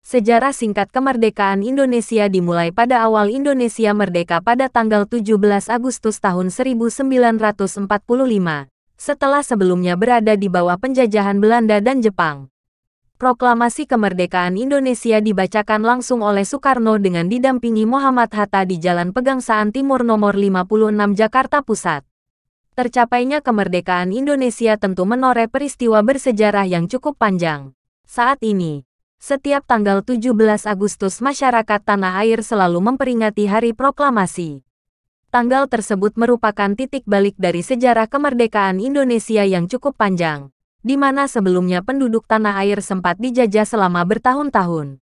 Sejarah singkat kemerdekaan Indonesia dimulai pada awal Indonesia merdeka pada tanggal 17 Agustus tahun 1945, setelah sebelumnya berada di bawah penjajahan Belanda dan Jepang. Proklamasi kemerdekaan Indonesia dibacakan langsung oleh Soekarno dengan didampingi Muhammad Hatta di Jalan Pegangsaan Timur nomor 56 Jakarta Pusat. Tercapainya kemerdekaan Indonesia tentu menoreh peristiwa bersejarah yang cukup panjang. Saat ini, setiap tanggal 17 Agustus masyarakat tanah air selalu memperingati Hari Proklamasi. Tanggal tersebut merupakan titik balik dari sejarah kemerdekaan Indonesia yang cukup panjang, di mana sebelumnya penduduk tanah air sempat dijajah selama bertahun-tahun.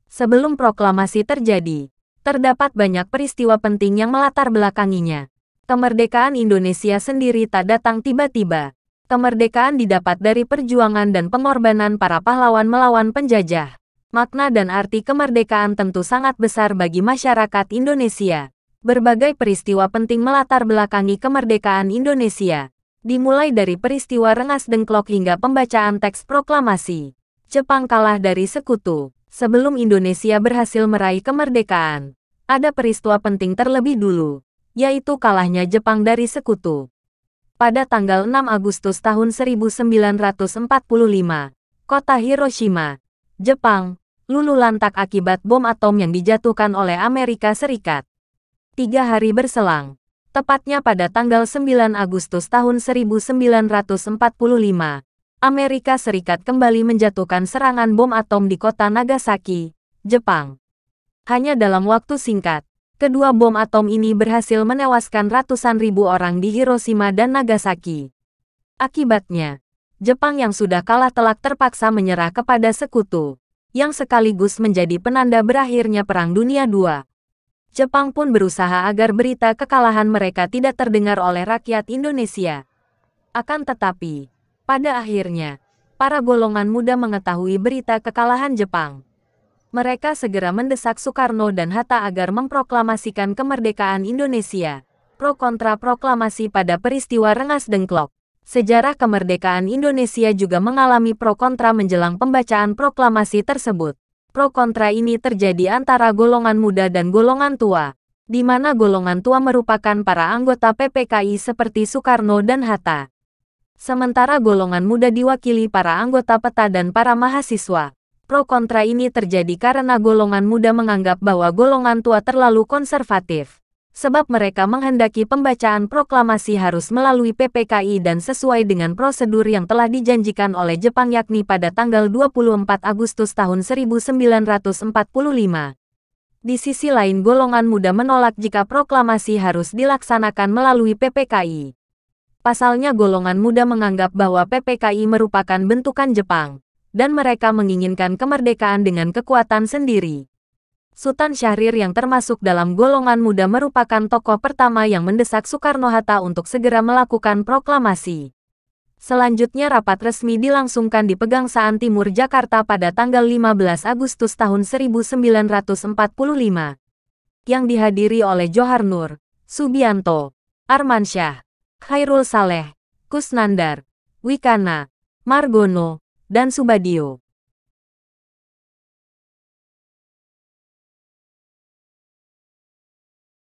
Sebelum proklamasi terjadi, terdapat banyak peristiwa penting yang melatar belakanginya. Kemerdekaan Indonesia sendiri tak datang tiba-tiba. Kemerdekaan didapat dari perjuangan dan pengorbanan para pahlawan melawan penjajah. Makna dan arti kemerdekaan tentu sangat besar bagi masyarakat Indonesia. Berbagai peristiwa penting melatar belakangi kemerdekaan Indonesia. Dimulai dari peristiwa Rengas Dengklok hingga pembacaan teks proklamasi. Jepang kalah dari sekutu. Sebelum Indonesia berhasil meraih kemerdekaan, ada peristiwa penting terlebih dulu, yaitu kalahnya Jepang dari sekutu. Pada tanggal 6 Agustus tahun 1945, kota Hiroshima, Jepang, luluh lantak akibat bom atom yang dijatuhkan oleh Amerika Serikat. 3 hari berselang, tepatnya pada tanggal 9 Agustus tahun 1945, Amerika Serikat kembali menjatuhkan serangan bom atom di kota Nagasaki, Jepang. Hanya dalam waktu singkat, kedua bom atom ini berhasil menewaskan ratusan ribu orang di Hiroshima dan Nagasaki. Akibatnya, Jepang yang sudah kalah telak terpaksa menyerah kepada sekutu, yang sekaligus menjadi penanda berakhirnya Perang Dunia II. Jepang pun berusaha agar berita kekalahan mereka tidak terdengar oleh rakyat Indonesia. Akan tetapi, pada akhirnya, para golongan muda mengetahui berita kekalahan Jepang. Mereka segera mendesak Soekarno dan Hatta agar memproklamasikan kemerdekaan Indonesia. Pro kontra proklamasi pada peristiwa Rengas Dengklok. Sejarah kemerdekaan Indonesia juga mengalami pro kontra menjelang pembacaan proklamasi tersebut. Pro kontra ini terjadi antara golongan muda dan golongan tua, di mana golongan tua merupakan para anggota PPKI seperti Soekarno dan Hatta. Sementara golongan muda diwakili para anggota PETA dan para mahasiswa. Pro kontra ini terjadi karena golongan muda menganggap bahwa golongan tua terlalu konservatif. Sebab mereka menghendaki pembacaan proklamasi harus melalui PPKI dan sesuai dengan prosedur yang telah dijanjikan oleh Jepang yakni pada tanggal 24 Agustus tahun 1945. Di sisi lain golongan muda menolak jika proklamasi harus dilaksanakan melalui PPKI. Pasalnya golongan muda menganggap bahwa PPKI merupakan bentukan Jepang, dan mereka menginginkan kemerdekaan dengan kekuatan sendiri. Sultan Syahrir yang termasuk dalam golongan muda merupakan tokoh pertama yang mendesak Soekarno-Hatta untuk segera melakukan proklamasi. Selanjutnya rapat resmi dilangsungkan di Pegangsaan Timur Jakarta pada tanggal 15 Agustus tahun 1945, yang dihadiri oleh Johar Nur, Subianto, Armansyah, Khairul Saleh, Kusnandar, Wikana, Margono, dan Subadio.